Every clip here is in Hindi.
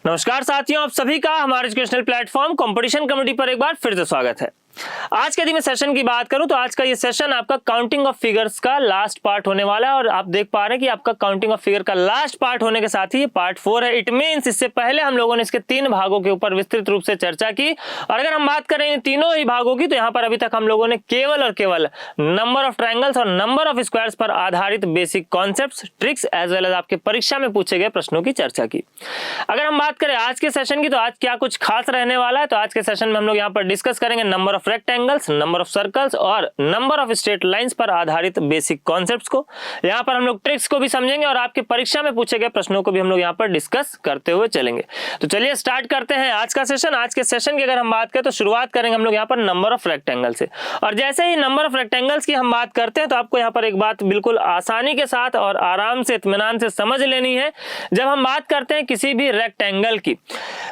नमस्कार साथियों, आप सभी का हमारे एजुकेशनल प्लेटफॉर्म कंपटीशन कमेटी पर एक बार फिर से स्वागत है। आज के यदि मैं सेशन की बात करूं तो आज का ये सेशन आपका काउंटिंग ऑफ फिगर्स का लास्ट पार्ट होने वाला है और आप देख पा रहे हैं कि आपका काउंटिंग ऑफ फिगर का लास्ट पार्ट होने के साथ ही ये पार्ट 4 है। इट मींस इससे पहले हम लोगों ने इसके 3 भागों के ऊपर विस्तृत रूप से चर्चा की और अगर हम बात करें इन तीनों ही भागों की तो यहाँ पर अभी तक हम लोगों ने केवल और केवल नंबर ऑफ ट्रायंगल्स और नंबर ऑफ स्क्वायर्स पर आधारित basic concepts, tricks as well as आपके परीक्षा में पूछे गए प्रश्नों की चर्चा की। अगर हम बात करें आज के सेशन की तो आज क्या कुछ खास रहने वाला है, तो आज के सेशन में हम लोग यहाँ पर डिस्कस करेंगे number of rectangles, number of circles और नंबर ऑफ स्ट्रेट लाइंस पर आधारित बेसिक कॉन्सेप्ट्स को। यहाँ पर हम लोग ट्रिक्स को भी समझेंगे और आपके परीक्षा में पूछे गए प्रश्नों को भी हम लोग यहाँ पर डिस्कस करते हुए चलेंगे। तो चलिए स्टार्ट करते हैं आज का सेशन। आज के सेशन की अगर हम बात करें तो शुरुआत करेंगे हम लोग यहाँ पर नंबर ऑफ रेक्टेंगल से। और जैसे ही नंबर ऑफ रेक्टेंगल्स की हम बात करते हैं तो आपको यहाँ पर एक बात बिल्कुल आसानी के साथ और आराम से इत्मीनान से समझ लेनी है। जब हम बात करते हैं किसी भी रेक्टेंगल की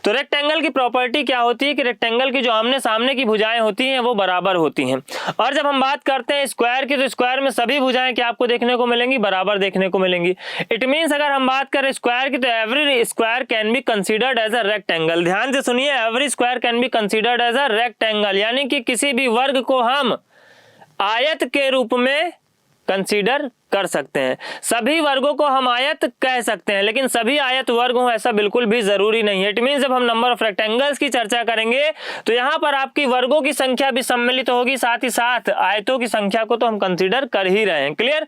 तो रेक्टेंगल की प्रॉपर्टी क्या होती है कि रेक्टेंगल की जो आमने सामने की भुजाएं होती हैं वो बराबर होती हैं। और जब हम बात करते हैं स्क्वायर की तो स्क्वायर में सभी भुजाएं क्या आपको देखने को मिलेंगी, बराबर देखने को मिलेंगी। इट मींस अगर हम बात करें स्क्वायर की तो every square can be considered as a rectangle. ध्यान से सुनिए, every square can be considered as a rectangle, यानी कि किसी भी वर्ग को हम आयत के रूप में कंसीडर कर सकते हैं। सभी वर्गों को हम आयत कह सकते हैं, लेकिन सभी आयत वर्ग हो ऐसा बिल्कुल भी जरूरी नहीं है। इट मींस जब हम नंबर ऑफ रेक्टेंगल्स की चर्चा करेंगे तो यहाँ पर आपकी वर्गों की संख्या भी सम्मिलित होगी, साथ ही साथ आयतों की संख्या को तो हम कंसीडर कर ही रहे हैं। क्लियर।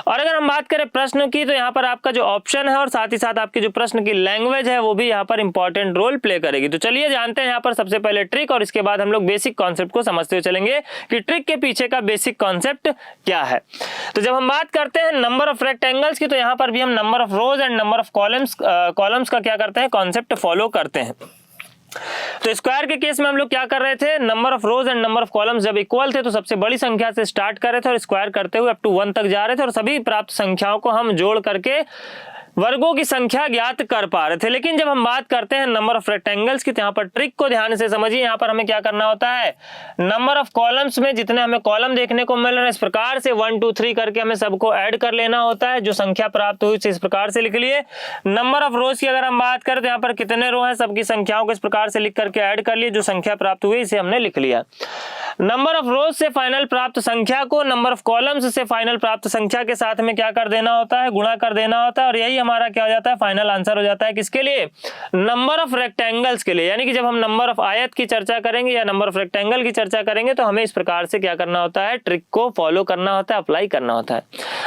और अगर हम बात करें प्रश्न की तो यहाँ पर आपका जो ऑप्शन है और साथ ही साथ आपकी जो प्रश्न की लैंग्वेज है वो भी यहाँ पर इंपॉर्टेंट रोल प्ले करेगी। तो चलिए जानते हैं यहाँ पर सबसे पहले ट्रिक और इसके बाद हम लोग बेसिक कॉन्सेप्ट को समझते हुए चलेंगे कि ट्रिक के पीछे का बेसिक कॉन्सेप्ट क्या है। तो जब हम बात करते हैं नंबर ऑफ रेक्टेंगल्स की तो यहाँ पर भी हम number of rose and number of columns का क्या करते हैं, कॉन्सेप्ट फॉलो करते हैं। तो स्क्वायर के केस में हम लोग क्या कर रहे थे, number of rose and number of columns जब इक्वल थे तो सबसे बड़ी संख्या से स्टार्ट कर रहे थे और स्क्वायर करते हुए अप टू 1 तक जा रहे थे और सभी प्राप्त संख्याओं को हम जोड़ करके वर्गों की संख्या ज्ञात कर पा रहे थे। लेकिन जब हम बात करते हैं नंबर ऑफ रेक्टेंगल्स की तो यहाँ पर ट्रिक को ध्यान से समझिए। यहाँ पर हमें क्या करना होता है, नंबर ऑफ कॉलम्स में जितने हमें कॉलम देखने को मिल रहे हैं इस प्रकार से 1 2 3 करके हमें सबको ऐड कर लेना होता है। जो संख्या प्राप्त हुई इस प्रकार से लिख लिए। नंबर ऑफ रोज की अगर हम बात करें तो यहाँ पर कितने रो हैं सबकी संख्याओं को इस प्रकार से लिख करके ऐड कर लिए, जो संख्या प्राप्त हुई इसे हमने लिख लिया। नंबर ऑफ रोज से फाइनल प्राप्त संख्या को नंबर ऑफ कॉलम्स से फाइनल प्राप्त संख्या के साथ में क्या कर देना होता है, गुणा कर देना होता है और यही हमारा क्या हो जाता है, फाइनल आंसर हो जाता है। किसके लिए, नंबर ऑफ रेक्टेंगल्स के लिए। यानी कि जब हम नंबर ऑफ आयत की चर्चा करेंगे या नंबर ऑफ रेक्टेंगल की चर्चा करेंगे तो हमें इस प्रकार से क्या करना होता है, ट्रिक को फॉलो करना होता है, अप्लाई करना होता है।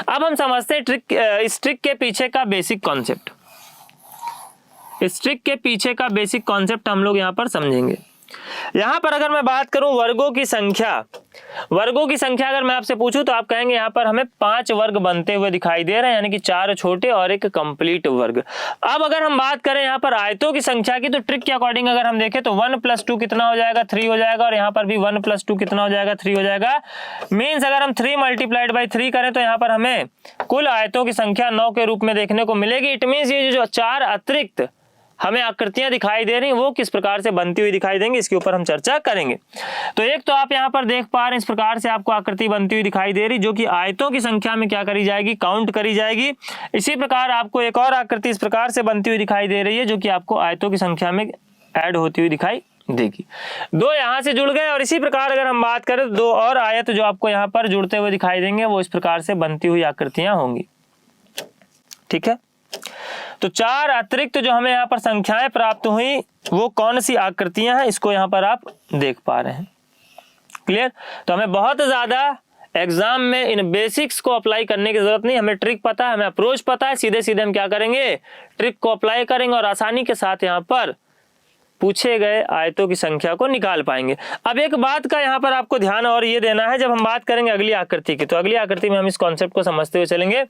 अब हम समझते हैं इस ट्रिक के पीछे का बेसिक कॉन्सेप्ट। इस ट्रिक के पीछे का बेसिक कॉन्सेप्ट हम लोग यहाँ पर समझेंगे। यहां पर अगर मैं बात करूं वर्गों की संख्या अगर मैं आपसे पूछूं तो आप कहेंगे यहां पर हमें 5 वर्ग बनते हुए दिखाई दे रहे हैं, यानी कि 4 छोटे और एक कंप्लीट वर्ग। अब अगर हम बात करें यहां पर आयतों की संख्या की तो ट्रिक के अकॉर्डिंग अगर हम देखें तो 1 + 2 कितना हो जाएगा, 3 हो जाएगा। और यहां पर भी 1 + 2 कितना हो जाएगा, 3 हो जाएगा। मीन्स अगर हम 3 × 3 करें तो यहां पर हमें कुल आयतों की संख्या 9 के रूप में देखने को मिलेगी। इट मीन्स ये जो 4 अतिरिक्त हमें आकृतियां दिखाई दे रही हैं वो किस प्रकार से बनती हुई दिखाई देंगी, इसके ऊपर हम चर्चा करेंगे। तो एक तो आप यहां पर देख पा रहे हैं इस प्रकार से आपको आकृति बनती हुई दिखाई दे रही जो कि आयतों की संख्या में क्या करी जाएगी, काउंट करी जाएगी। इसी प्रकार आपको एक और आकृति इस प्रकार से बनती हुई दिखाई दे रही है जो कि आपको आयतों की संख्या में ऐड होती हुई दिखाई देगी। 2 यहां से जुड़ गए और इसी प्रकार अगर हम बात करें तो 2 और आयत जो आपको यहाँ पर जुड़ते हुए दिखाई देंगे वो इस प्रकार से बनती हुई आकृतियां होंगी। ठीक है, तो 4 अतिरिक्त जो हमें यहाँ पर संख्याएं प्राप्त हुई वो कौन सी आकृतियां हैं इसको यहाँ पर आप देख पा रहे हैं। क्लियर। तो हमें बहुत ज्यादा एग्जाम में इन बेसिक्स को अप्लाई करने की जरूरत नहीं, हमें ट्रिक पता है, हमें अप्रोच पता है, सीधे सीधे हम क्या करेंगे, ट्रिक को अप्लाई करेंगे और आसानी के साथ यहाँ पर पूछे गए आयतों की संख्या को निकाल पाएंगे। अब एक बात का यहाँ पर आपको ध्यान और ये देना है, जब हम बात करेंगे अगली आकृति की तो अगली आकृति में हम इस कॉन्सेप्ट को समझते हुए चलेंगे।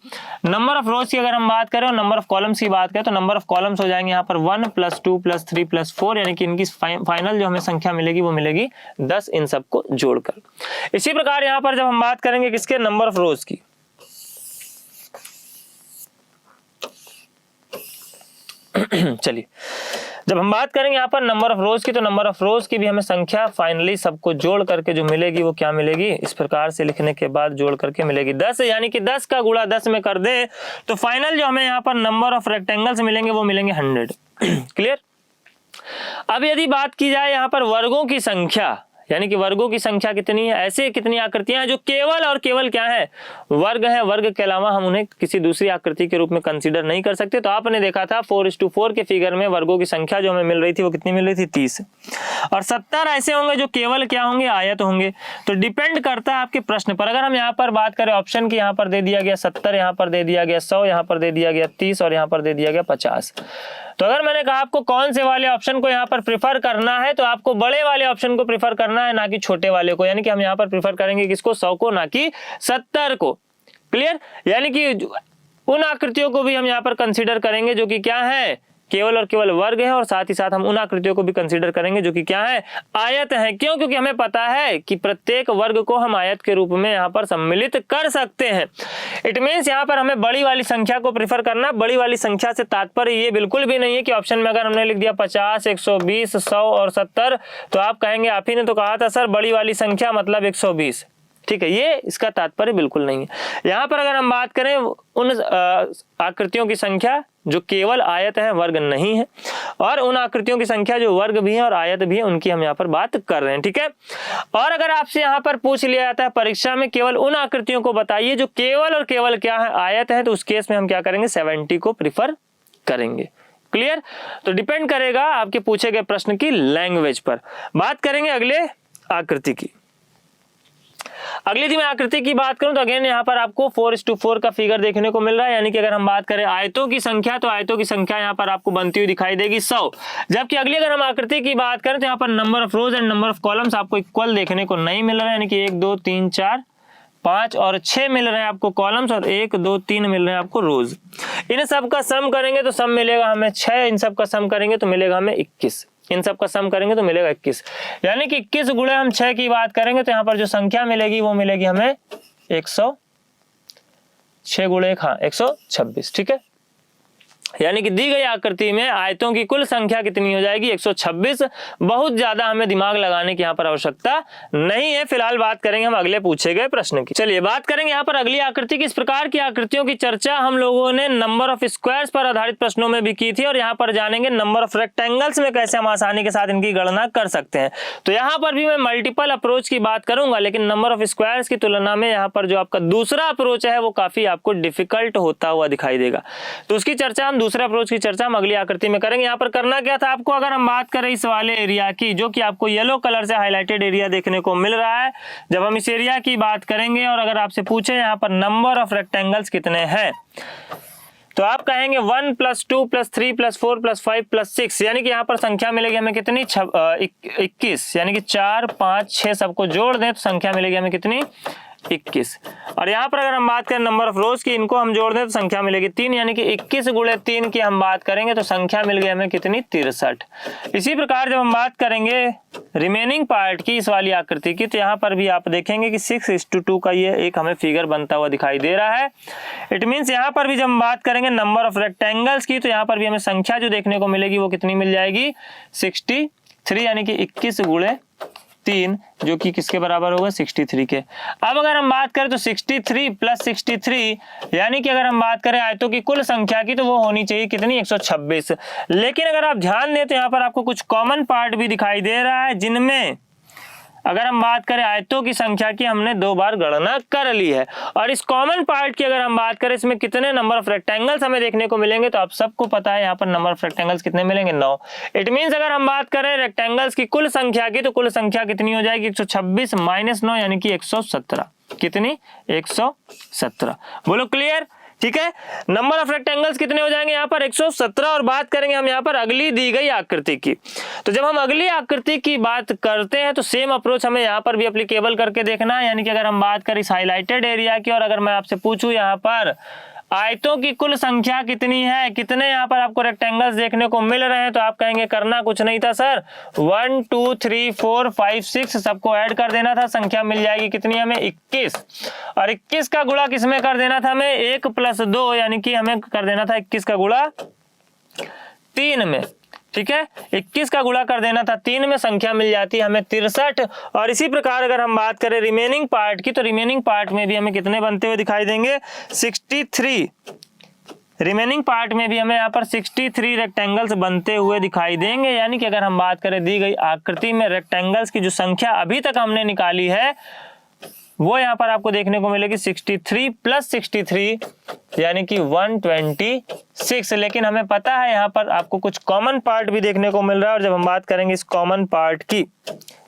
नंबर ऑफ रोज की अगर हम बात करें और नंबर ऑफ कॉलम्स की बात करें तो नंबर ऑफ कॉलम्स हो जाएंगे यहाँ पर 1 + 2 + 3 + 4, यानी कि इनकी फाइनल जो हमें संख्या मिलेगी वो मिलेगी 10 इन सबको जोड़कर। इसी प्रकार यहाँ पर जब हम बात करेंगे किसके, नंबर ऑफ रोज की, चलिए जब हम बात करेंगे यहाँ पर नंबर ऑफ रोज की तो नंबर ऑफ रोज की भी हमें संख्या फाइनली सबको जोड़ करके जो मिलेगी वो क्या मिलेगी, इस प्रकार से लिखने के बाद जोड़ करके मिलेगी 10, यानी कि 10 का गुणा 10 में कर दे तो फाइनल जो हमें यहाँ पर नंबर ऑफ रेक्टेंगल्स मिलेंगे वो मिलेंगे 100। क्लियर। अब यदि बात की जाए यहाँ पर वर्गों की संख्या, यानी कि वर्गों की संख्या कितनी है, ऐसे कितनी आकृतियां हैं जो केवल और केवल क्या है, वर्ग है। वर्ग के अलावा हम उन्हें किसी दूसरी आकृति के रूप में कंसीडर नहीं कर सकते। तो आपने देखा था 4:4 के फिगर में वर्गों की संख्या जो हमें मिल रही थी वो कितनी मिल रही थी, 30, और 70 ऐसे होंगे जो केवल क्या होंगे, आयत होंगे। तो डिपेंड करता है आपके प्रश्न पर। अगर हम यहाँ पर बात करें ऑप्शन की, यहाँ पर दे दिया गया 70, यहाँ पर दे दिया गया 100, यहाँ पर दे दिया गया 30 और यहाँ पर दे दिया गया 50। तो अगर मैंने कहा आपको कौन से वाले ऑप्शन को यहाँ पर प्रिफर करना है, तो आपको बड़े वाले ऑप्शन को प्रिफर करना है, ना कि छोटे वाले को। यानी कि हम यहाँ पर प्रिफर करेंगे किसको, 100 को, ना कि 70 को। क्लियर? यानी कि उन आकृतियों को भी हम यहाँ पर कंसीडर करेंगे जो कि क्या है, केवल और केवल वर्ग है, और साथ ही साथ हम उन आकृतियों को भी कंसीडर करेंगे जो कि क्या है, आयत है। क्यों? क्योंकि हमें पता है कि प्रत्येक वर्ग को हम आयत के रूप में यहाँ पर सम्मिलित कर सकते हैं। इट मीन्स यहाँ पर हमें बड़ी वाली संख्या को प्रेफर करना। बड़ी वाली संख्या से तात्पर्य ये बिल्कुल भी नहीं है कि ऑप्शन में अगर हमने लिख दिया 50, 120, 100 और 70, तो आप कहेंगे आप ही ने तो कहा था सर बड़ी वाली संख्या मतलब 120। ठीक है, ये इसका तात्पर्य बिल्कुल नहीं है। यहाँ पर अगर हम बात करें उन आकृतियों की संख्या जो केवल आयत है, वर्ग नहीं है, और उन आकृतियों की संख्या जो वर्ग भी है और आयत भी है, उनकी हम यहाँ पर बात कर रहे हैं। ठीक है, और अगर आपसे यहाँ पर पूछ लिया जाता है परीक्षा में केवल उन आकृतियों को बताइए जो केवल और केवल क्या है, आयत है, तो उस केस में हम क्या करेंगे, 70 को प्रिफर करेंगे। क्लियर? तो डिपेंड करेगा आपके पूछे गए प्रश्न की लैंग्वेज पर। बात करेंगे अगले आकृति की। अगली यदि मैं आकृति की बात करूं तो अगेन यहाँ पर आपको 4:4 का फिगर देखने को मिल रहा है। यानी कि अगर हम बात करें आयतों की संख्या, तो आयतों की संख्या यहाँ पर आपको बनती हुई दिखाई देगी 100। जबकि अगली अगर हम आकृति की बात करें तो यहाँ पर number of rose and number of columns आपको इक्वल देखने को नहीं मिल रहा है। यानी कि 1, 2, 3, 4, 5 और 6 मिल रहे हैं आपको कॉलम्स, और 1, 2, 3 मिल रहे हैं आपको रोज। इन सब का सम करेंगे तो सम मिलेगा हमें 6, इन सब का सम करेंगे तो मिलेगा हमें 21, इन सब का सम करेंगे तो मिलेगा 21। यानी कि 21 गुणे हम 6 की बात करेंगे तो यहाँ पर जो संख्या मिलेगी वो मिलेगी हमें 106 गुणे 126। ठीक है, यानी कि दी गई आकृति में आयतों की कुल संख्या कितनी हो जाएगी, 126। बहुत ज्यादा हमें दिमाग लगाने की यहाँ पर आवश्यकता नहीं है। फिलहाल बात करेंगे हम अगले पूछे गए प्रश्न की। चलिए बात करेंगे यहाँ पर अगली आकृति की। इस प्रकार की आकृतियों की चर्चा हम लोगों ने नंबर ऑफ स्क्वायर्स पर आधारित प्रश्नों में भी की थी, और यहाँ पर जानेंगे नंबर ऑफ रेक्टेंगल्स में कैसे हम आसानी के साथ इनकी गणना कर सकते हैं। तो यहाँ पर भी मैं मल्टीपल अप्रोच की बात करूंगा, लेकिन नंबर ऑफ स्क्वायर्स की तुलना में यहाँ पर जो आपका दूसरा अप्रोच है वो काफी आपको डिफिकल्ट होता हुआ दिखाई देगा। तो उसकी चर्चा हम दूसरे अप्रोच की चर्चा हम अगली आकृति में करेंगे। यहाँ पर करना क्या था आपको, अगर हम बात करें इस वाले एरिया की जो कि आपको येलो कलर से हाईलाइटेड एरिया देखने को मिल रहा है, जब हम इस एरिया की बात करेंगे और अगर आपसे पूछे यहाँ पर नंबर ऑफ रेक्टेंगल्स कितने हैं, तो आप कहेंगे 1 + 2 + 3 + 4 + 5 + 6, यानी कि यहाँ पर संख्या मिलेगी हमें कितनी, 21। यानी कि 4, 5, 6 सबको जोड़ दें तो संख्या मिलेगी हमें कितनी, 21। और यहाँ पर अगर हम बात करें नंबर ऑफ रोज की, इनको हम जोड़ दें तो संख्या मिलेगी 3। यानी कि 21 गुणे 3 की हम बात करेंगे तो संख्या मिल गई हमें कितनी, 63। इसी प्रकार जब हम बात करेंगे रिमेनिंग पार्ट की इस वाली आकृति की, तो यहाँ पर भी आप देखेंगे कि 6:2 का ये एक हमें फिगर बनता हुआ दिखाई दे रहा है। इट मीन्स यहाँ पर भी जब हम बात करेंगे नंबर ऑफ रेक्टेंगल्स की, तो यहाँ पर भी हमें संख्या जो देखने को मिलेगी वो कितनी मिल जाएगी, 63। यानी कि 21 गुणे 3 जो कि किसके बराबर होगा, 63 के। अब अगर हम बात करें तो 63 + 63, यानी कि अगर हम बात करें आयतों की कुल संख्या की, तो वो होनी चाहिए कितनी, 126। लेकिन अगर आप ध्यान दें तो यहाँ पर आपको कुछ कॉमन पार्ट भी दिखाई दे रहा है, जिनमें अगर हम बात करें आयतों की संख्या की हमने 2 बार गणना कर ली है। और इस कॉमन पार्ट की अगर हम बात करें इसमें कितने नंबर ऑफ रेक्टेंगल्स हमें देखने को मिलेंगे, तो आप सबको पता है यहाँ पर नंबर ऑफ रेक्टेंगल्स कितने मिलेंगे, 9। इट मीन्स अगर हम बात करें रेक्टेंगल्स की कुल संख्या की, तो कुल संख्या कितनी हो जाएगी, 126 - 9 यानी कि 117। कितनी, 117। बोलो क्लियर? ठीक है, नंबर ऑफ रेक्टेंगल्स कितने हो जाएंगे यहाँ पर, 117। और बात करेंगे हम यहाँ पर अगली दी गई आकृति की। तो जब हम अगली आकृति की बात करते हैं तो सेम अप्रोच हमें यहाँ पर भी एप्लीकेबल करके देखना है। यानी कि अगर हम बात करें इस हाईलाइटेड एरिया की, और अगर मैं आपसे पूछूं यहाँ पर आयतों की कुल संख्या कितनी है, कितने यहाँ पर आपको रेक्टेंगल्स देखने को मिल रहे हैं, तो आप कहेंगे करना कुछ नहीं था सर, 1, 2, 3, 4, 5, 6 सबको ऐड कर देना था, संख्या मिल जाएगी कितनी हमें, 21। और 21 का गुणा किसमें कर देना था हमें, 1 + 2, यानी कि हमें कर देना था 21 का गुणा 3 में। ठीक है, 21 का गुणा कर देना था 3 में, संख्या मिल जाती है हमें 63। और इसी प्रकार अगर हम बात करें रिमेनिंग पार्ट की, तो रिमेनिंग पार्ट में भी हमें कितने बनते हुए दिखाई देंगे, 63 रिमेनिंग पार्ट में भी हमें यहाँ पर 63 रेक्टेंगल्स बनते हुए दिखाई देंगे। यानी कि अगर हम बात करें दी गई आकृति में रेक्टेंगल्स की जो संख्या अभी तक हमने निकाली है वो यहाँ पर आपको देखने को मिलेगी 63 + 63 यानी कि 126। लेकिन हमें पता है यहाँ पर आपको कुछ कॉमन पार्ट भी देखने को मिल रहा है, और जब हम बात करेंगे इस कॉमन पार्ट की,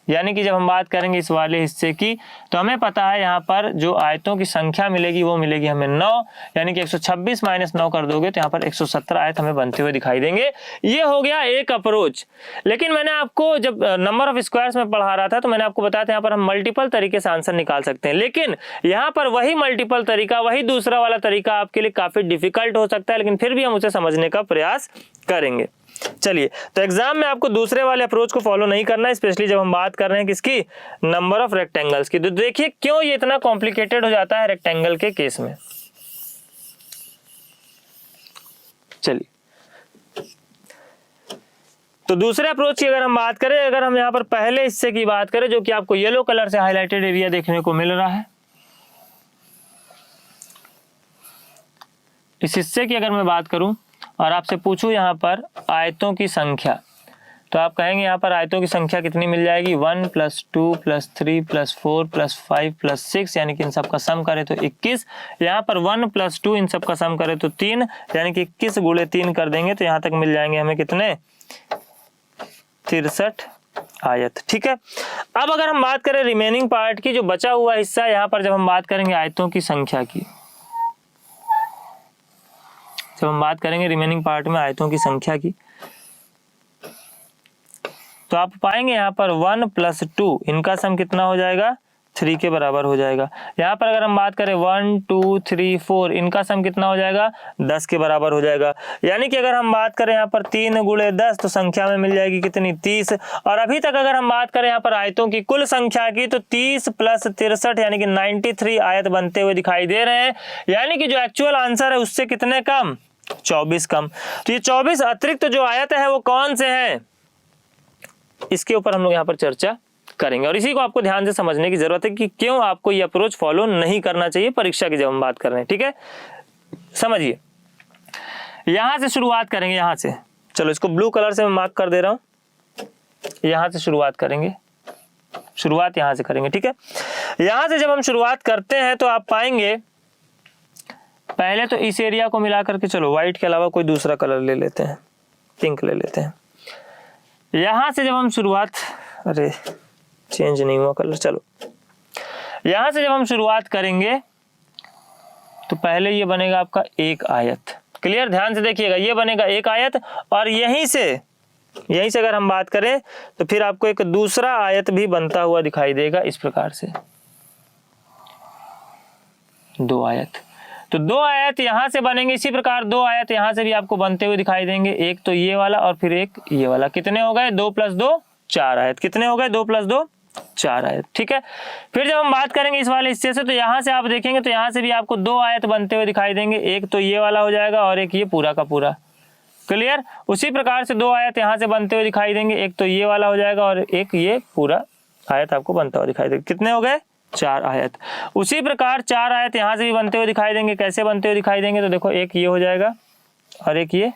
यानी कि जब हम बात करेंगे इस वाले हिस्से की, तो हमें पता है यहाँ पर जो आयतों की संख्या मिलेगी वो मिलेगी हमें 9, यानी कि 126 - 9 कर दोगे तो यहाँ पर 117 आयत हमें बनते हुए दिखाई देंगे। ये हो गया एक अप्रोच। लेकिन मैंने आपको जब नंबर ऑफ स्क्वायर्स में पढ़ा रहा था तो मैंने आपको बताया था यहाँ पर हम मल्टीपल तरीके से आंसर निकाल सकते हैं, लेकिन यहाँ पर वही मल्टीपल तरीका, वही दूसरा वाला तरीका आपके लिए काफी डिफिकल्ट हो सकता है, लेकिन फिर भी हम उसे समझने का प्रयास करेंगे। चलिए, तो एग्जाम में आपको दूसरे वाले अप्रोच को फॉलो नहीं करना है, स्पेशली जब हम बात कर रहे हैं किसकी, नंबर ऑफ रेक्टेंगल्स की। तो देखिए क्यों ये इतना कॉम्प्लिकेटेड हो जाता है रेक्टेंगल के केस में। चलिए, तो दूसरे अप्रोच की अगर हम बात करें, अगर हम यहाँ पर पहले हिस्से की बात करें जो कि आपको येलो कलर से हाईलाइटेड एरिया देखने को मिल रहा है, इस हिस्से की अगर मैं बात करूं और आपसे पूछूं यहाँ पर आयतों की संख्या, तो आप कहेंगे यहाँ पर आयतों की संख्या कितनी मिल जाएगी, 1 + 2 + 3 + 4 + 5 + 6, यानी कि इन सब का सम करें तो 21। यहाँ पर 1 + 2 इन सब का सम करें तो 3, यानी कि 21 × 3 कर देंगे तो यहाँ तक मिल जाएंगे हमें कितने, 63 आयत। ठीक है, अब अगर हम बात करें रिमेनिंग पार्ट की, जो बचा हुआ हिस्सा, यहाँ पर जब हम बात करेंगे आयतों की संख्या की, जब हम बात करेंगे रिमेनिंग पार्ट में आयतों की संख्या की, तो आप पाएंगे यहाँ पर 1 + 2 इनका सम कितना हो जाएगा, 3 के बराबर हो जाएगा। यहाँ पर अगर हम बात करें 1 2 3 4 इनका सम कितना हो जाएगा, 10 के बराबर हो जाएगा। यानी कि अगर हम बात करें यहाँ पर 3 × 10 तो संख्या में मिल जाएगी कितनी, 30। और अभी तक अगर हम बात करें यहाँ पर आयतों की कुल संख्या की, तो 30 + 63 यानी कि 93 आयत बनते हुए दिखाई दे रहे हैं। यानी कि जो एक्चुअल आंसर है उससे कितने कम, 24 कम। तो ये 24 अतिरिक्त जो आयत है वो कौन से हैं, इसके ऊपर हम लोग यहाँ पर चर्चा करेंगे, और इसी को आपको ध्यान से समझने की जरूरत है कि क्यों आपको ये अप्रोच फॉलो नहीं करना चाहिए परीक्षा की जब हम बात कर रहे हैं। ठीक है, समझिए, यहां से शुरुआत करेंगे, यहां से, चलो इसको ब्लू कलर से मैं मार्क कर दे रहा हूं, यहां से शुरुआत करेंगे, शुरुआत यहां से करेंगे। ठीक है, यहां से जब हम शुरुआत करते हैं तो आप पाएंगे पहले तो इस एरिया को मिला करके, चलो व्हाइट के अलावा कोई दूसरा कलर ले लेते हैं, पिंक ले लेते हैं। यहां से जब हम शुरुआत, अरे चेंज नहीं हुआ कलर, चलो यहां से जब हम शुरुआत करेंगे तो पहले ये बनेगा आपका एक आयत। क्लियर, ध्यान से देखिएगा, ये बनेगा एक आयत, और यहीं से अगर हम बात करें तो फिर आपको एक दूसरा आयत भी बनता हुआ दिखाई देगा इस प्रकार से, 2 आयत। तो 2 आयत यहां से बनेंगे, इसी प्रकार 2 आयत यहां से भी आपको बनते हुए दिखाई देंगे, एक तो ये वाला और फिर एक ये वाला। कितने हो गए, 2 + 2 4 आयत। कितने हो गए, 2 + 2 4 आयत। ठीक है, फिर जब हम बात करेंगे इस वाले हिस्से से, तो यहां से आप देखेंगे तो यहां से भी आपको 2 आयत बनते हुए दिखाई देंगे, एक तो ये वाला हो जाएगा और एक ये पूरा का पूरा। क्लियर, उसी प्रकार से 2 आयत यहां से बनते हुए दिखाई देंगे, एक तो ये वाला हो जाएगा और एक ये पूरा आयत आपको बनता हुआ दिखाई देगा। कितने हो गए, 4 आयत। उसी प्रकार 4 आयत यहां से भी बनते हुए दिखाई देंगे। कैसे बनते हुए दिखाई देंगे, तो देखो एक ये हो जाएगा और एक ये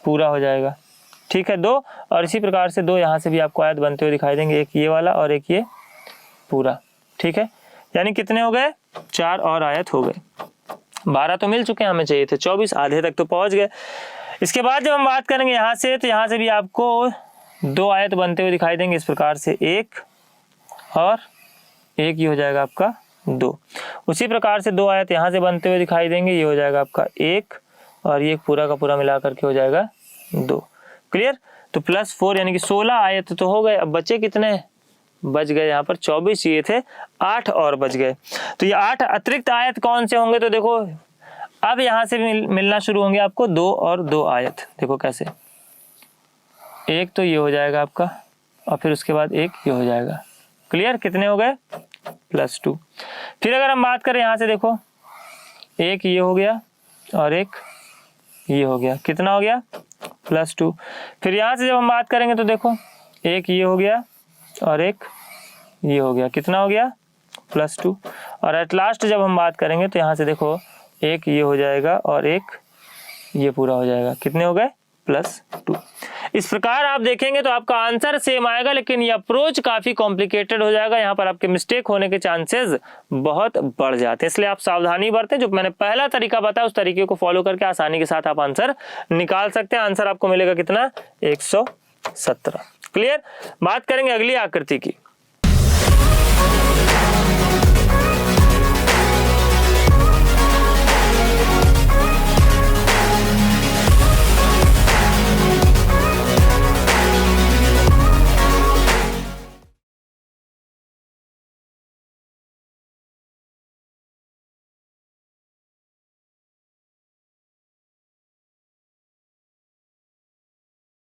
पूरा हो जाएगा। ठीक है, 2, और इसी प्रकार से 2 यहां से भी आपको आयत बनते हुए दिखाई देंगे, एक ये वाला और एक ये पूरा। ठीक है, यानी कितने हो गए, 4 और आयत हो गए। 12 तो मिल चुके हैं, हमें चाहिए थे 24, आधे तक तो पहुंच गए। इसके बाद जब हम बात करेंगे यहाँ से, तो यहाँ से भी आपको 2 आयत बनते हुए दिखाई देंगे इस प्रकार से, एक और एक, ये हो जाएगा आपका 2। उसी प्रकार से 2 आयत यहाँ से बनते हुए दिखाई देंगे, ये हो जाएगा आपका 1 और ये पूरा का पूरा मिला करके हो जाएगा 2। क्लियर, तो +4 यानी कि 16 आयत तो हो गए। अब बचे कितने, बच गए यहाँ पर 24 ये थे, 8 और बच गए। तो ये 8 अतिरिक्त आयत कौन से होंगे, तो देखो अब यहाँ से मिलना शुरू होंगे आपको 2 और 2 आयत। देखो कैसे, एक तो ये हो जाएगा आपका और फिर उसके बाद एक ये हो जाएगा। क्लियर, कितने हो गए, +2। फिर अगर हम बात करें यहाँ से, देखो एक ये हो गया और एक ये हो गया। कितना हो गया, +2। फिर यहाँ से जब हम बात करेंगे तो देखो एक ये हो गया और एक ये हो गया। कितना हो गया, +2। और एट लास्ट जब हम बात करेंगे तो यहाँ से देखो एक ये हो जाएगा और एक ये पूरा हो जाएगा, कितने हो गए +2। इस प्रकार आप देखेंगे तो आपका आंसर सेम आएगा, लेकिन ये अप्रोच काफी कॉम्प्लिकेटेड हो जाएगा, यहाँ पर आपके मिस्टेक होने के चांसेस बहुत बढ़ जाते हैं। इसलिए आप सावधानी बरतें। जो मैंने पहला तरीका बताया उस तरीके को फॉलो करके आसानी के साथ आप आंसर निकाल सकते हैं। आंसर आपको मिलेगा कितना, 117। क्लियर। बात करेंगे अगली आकृति की।